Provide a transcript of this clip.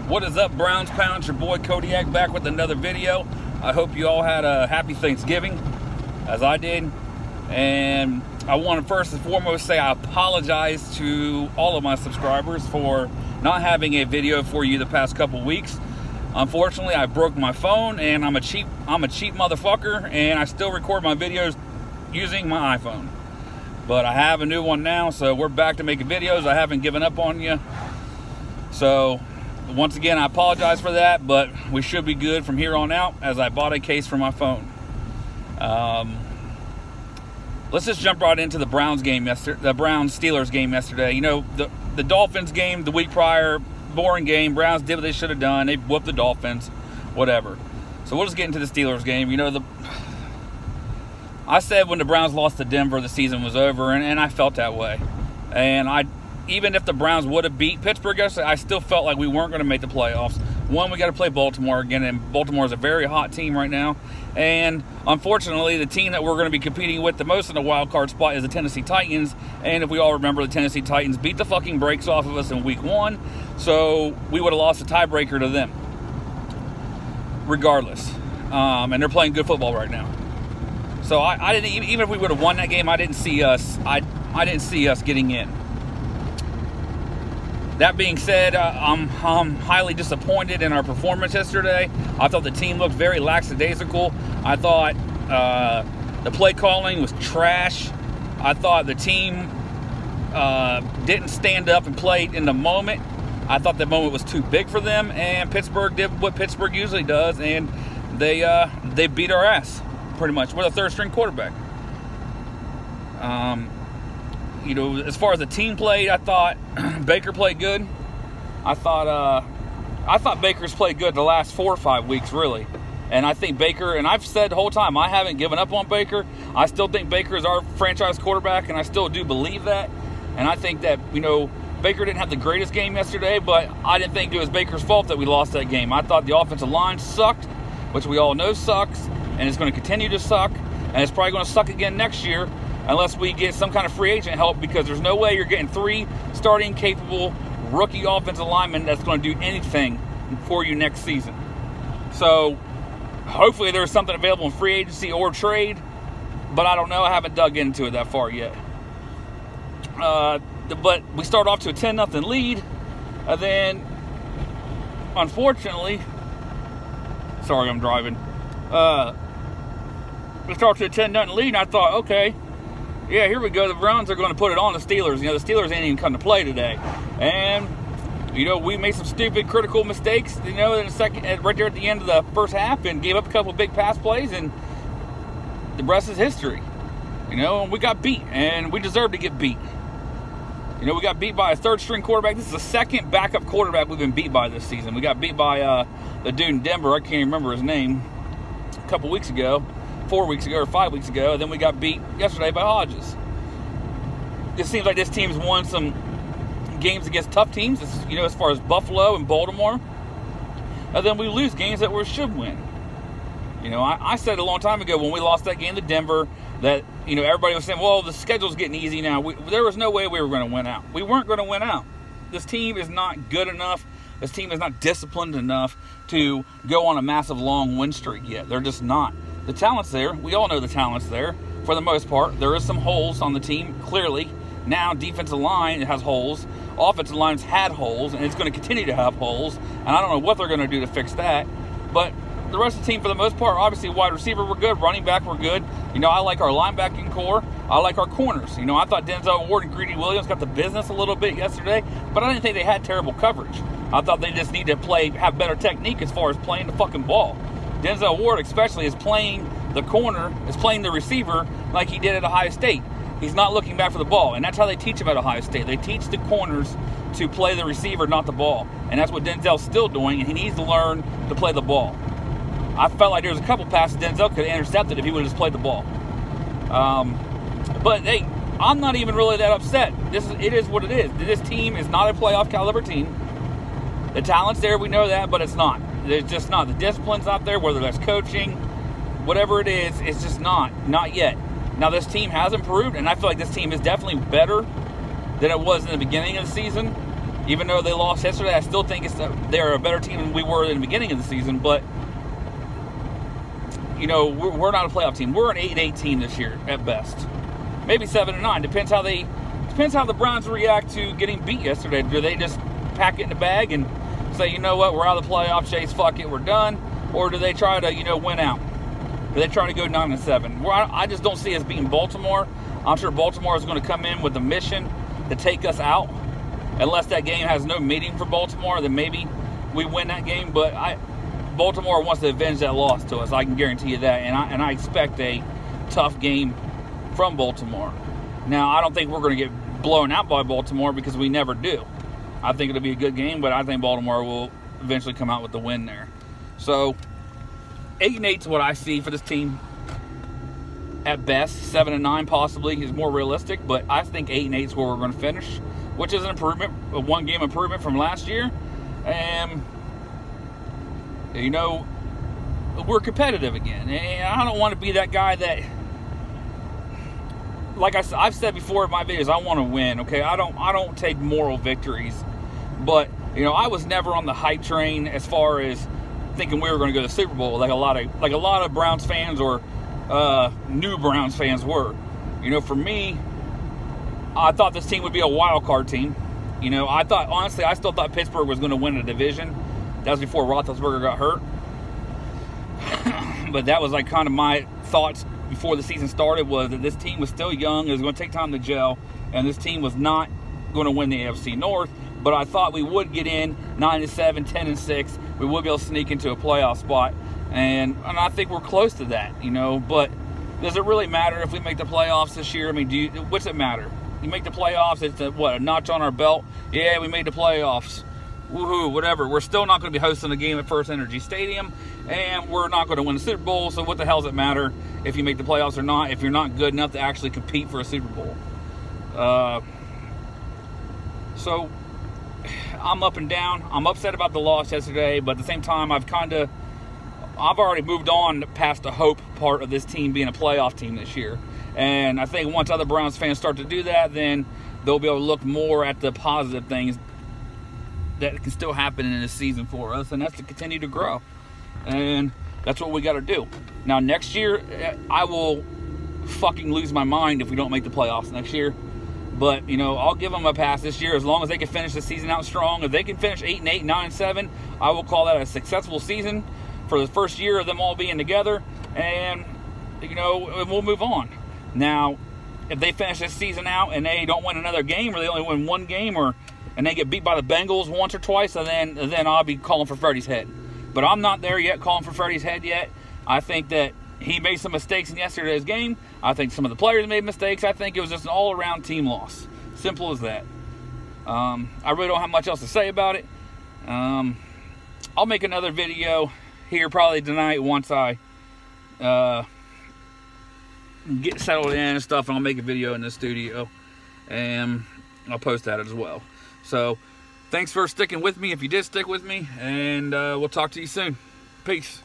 What is up, Browns Pounds? Your boy Kodiak back with another video. I hope you all had a happy Thanksgiving, as I did. And I want to first and foremost say I apologize to all of my subscribers for not having a video for you the past couple weeks. Unfortunately, I broke my phone, and I'm a cheap motherfucker, and I still record my videos using my iPhone. But I have a new one now, so we're back to making videos. I haven't given up on you. So once again, I apologize for that, but we should be good from here on out, as I bought a case for my phone. Let's just jump right into the Browns game yesterday, the Browns-Steelers game yesterday. You know, the Dolphins game the week prior, boring game. Browns did what they should have done. They whooped the Dolphins, whatever. So we'll just get into the Steelers game. You know, I said when the Browns lost to Denver, the season was over, and I felt that way. And even if the Browns would have beat Pittsburgh yesterday, I still felt like we weren't going to make the playoffs. One, we got to play Baltimore again, and Baltimore is a very hot team right now. And unfortunately, the team that we're going to be competing with the most in the wild card spot is the Tennessee Titans. And if we all remember, the Tennessee Titans beat the fucking brakes off of us in week 1, so we would have lost a tiebreaker to them, regardless. And they're playing good football right now. So I didn't, even if we would have won that game, I didn't see us. I didn't see us getting in. That being said, I'm highly disappointed in our performance yesterday. I thought the team looked very lackadaisical. I thought the play calling was trash. I thought the team didn't stand up and play in the moment. I thought the moment was too big for them, and Pittsburgh did what Pittsburgh usually does, and they beat our ass, pretty much. We're the third-string quarterback. You know, as far as the team played, I thought Baker played good. I thought Baker's played good the last 4 or 5 weeks, really. And I think Baker, and I've said the whole time, I haven't given up on Baker. I still think Baker is our franchise quarterback, and I still do believe that. And I think that, you know, Baker didn't have the greatest game yesterday, but I didn't think it was Baker's fault that we lost that game. I thought the offensive line sucked, which we all know sucks, and it's going to continue to suck, and it's probably going to suck again next year, unless we get some kind of free agent help, because there's no way you're getting 3 starting capable rookie offensive linemen that's going to do anything for you next season. So hopefully there's something available in free agency or trade, but I don't know. I haven't dug into it that far yet. But we start off to a 10-0 lead, and then unfortunately, sorry, I'm driving. We start to a 10-0 lead, and I thought, okay, yeah, here we go. The Browns are going to put it on the Steelers. You know, the Steelers ain't even come to play today. And, you know, we made some stupid, critical mistakes, you know, in the second, right there at the end of the first half, and gave up a couple of big pass plays, and the rest is history. You know, and we got beat, and we deserve to get beat. You know, we got beat by a third-string quarterback. This is the second backup quarterback we've been beat by this season. We got beat by the dude in Denver. I can't even remember his name. A couple weeks ago. 4 weeks ago or 5 weeks ago, and then we got beat yesterday by Hodges. It seems like this team's won some games against tough teams, you know, as far as Buffalo and Baltimore, and then we lose games that we should win. You know, I said a long time ago when we lost that game to Denver that, you know, everybody was saying, well, the schedule's getting easy now. There was no way we were going to win out. We weren't going to win out. This team is not good enough. This team is not disciplined enough to go on a massive long win streak yet. They're just not. The talent's there. We all know the talent's there. For the most part, there is some holes on the team, clearly. Now, defensive line has holes. Offensive line's had holes, and it's going to continue to have holes. And I don't know what they're going to do to fix that. But the rest of the team, for the most part, obviously, wide receiver, we're good. Running back, we're good. You know, I like our linebacking core. I like our corners. You know, I thought Denzel Ward and Greedy Williams got the business a little bit yesterday, but I didn't think they had terrible coverage. I thought they just need to have better technique as far as playing the fucking ball. Denzel Ward especially is playing the corner, is playing the receiver like he did at Ohio State. He's not looking back for the ball, and that's how they teach him at Ohio State. They teach the corners to play the receiver, not the ball. And that's what Denzel's still doing, and he needs to learn to play the ball. I felt like there was a couple passes Denzel could have intercepted if he would have just played the ball. But, hey, I'm not even really that upset. It is what it is. This team is not a playoff caliber team. The talent's there, we know that, but it's not. There's just not. The discipline's not there, whether that's coaching, whatever it is, it's just not yet. Now, this team has improved, and I feel like this team is definitely better than it was in the beginning of the season. Even though they lost yesterday, I still think they're a better team than we were in the beginning of the season. But, you know, we're not a playoff team. We're an 8-8 team this year at best. Maybe 7-9. Depends how the Browns react to getting beat yesterday. Do they just pack it in the bag and say, you know what, we're out of the playoffs, Chase, fuck it, we're done? Or do they try to, you know, win out? Do they try to go 9-7? Well, I just don't see us beating Baltimore. I'm sure Baltimore is going to come in with a mission to take us out. Unless that game has no meaning for Baltimore, then maybe we win that game. But Baltimore wants to avenge that loss to us. I can guarantee you that. And I expect a tough game from Baltimore. Now, I don't think we're going to get blown out by Baltimore because we never do. I think it'll be a good game, but I think Baltimore will eventually come out with the win there. So, 8-8 is what I see for this team. At best, 7-9 possibly is more realistic, but I think 8-8 is where we're going to finish, which is an improvement, a one-game improvement from last year. And, you know, we're competitive again. And I don't want to be that guy that, like I've said before in my videos, I want to win, okay? I don't take moral victories. But, you know, I was never on the hype train as far as thinking we were going to go to the Super Bowl like a lot of Browns fans or new Browns fans were. You know, for me, I thought this team would be a wild card team. You know, honestly, I still thought Pittsburgh was going to win the division. That was before Roethlisberger got hurt. But that was like kind of my thoughts before the season started, was that this team was still young, it was going to take time to gel, and this team was not going to win the AFC North. But I thought we would get in 9-7, 10-6. We would be able to sneak into a playoff spot. And I think we're close to that, you know. But does it really matter if we make the playoffs this year? I mean, what's it matter? You make the playoffs, it's a notch on our belt. Yeah, we made the playoffs. Woohoo, whatever. We're still not going to be hosting a game at First Energy Stadium, and we're not going to win the Super Bowl. So what the hell does it matter if you make the playoffs or not if you're not good enough to actually compete for a Super Bowl? So I'm up and down. I'm upset about the loss yesterday, but at the same time, I've already moved on past the hope part of this team being a playoff team this year. And I think once other Browns fans start to do that, then they'll be able to look more at the positive things that can still happen in this season for us, and that's to continue to grow. And that's what we got to do. Now, next year, I will fucking lose my mind if we don't make the playoffs next year. But, you know, I'll give them a pass this year as long as they can finish the season out strong. If they can finish 8-8, 9-7, I will call that a successful season for the first year of them all being together. And, you know, we'll move on. Now, if they finish this season out and they don't win another game, or they only win one game, and they get beat by the Bengals once or twice, then I'll be calling for Freddie's head. But I'm not there yet calling for Freddie's head yet. I think that he made some mistakes in yesterday's game. I think some of the players made mistakes. I think it was just an all-around team loss. Simple as that. I really don't have much else to say about it. I'll make another video here probably tonight once I get settled in and stuff, and I'll make a video in the studio, and I'll post that as well. So, thanks for sticking with me if you did stick with me, and we'll talk to you soon. Peace.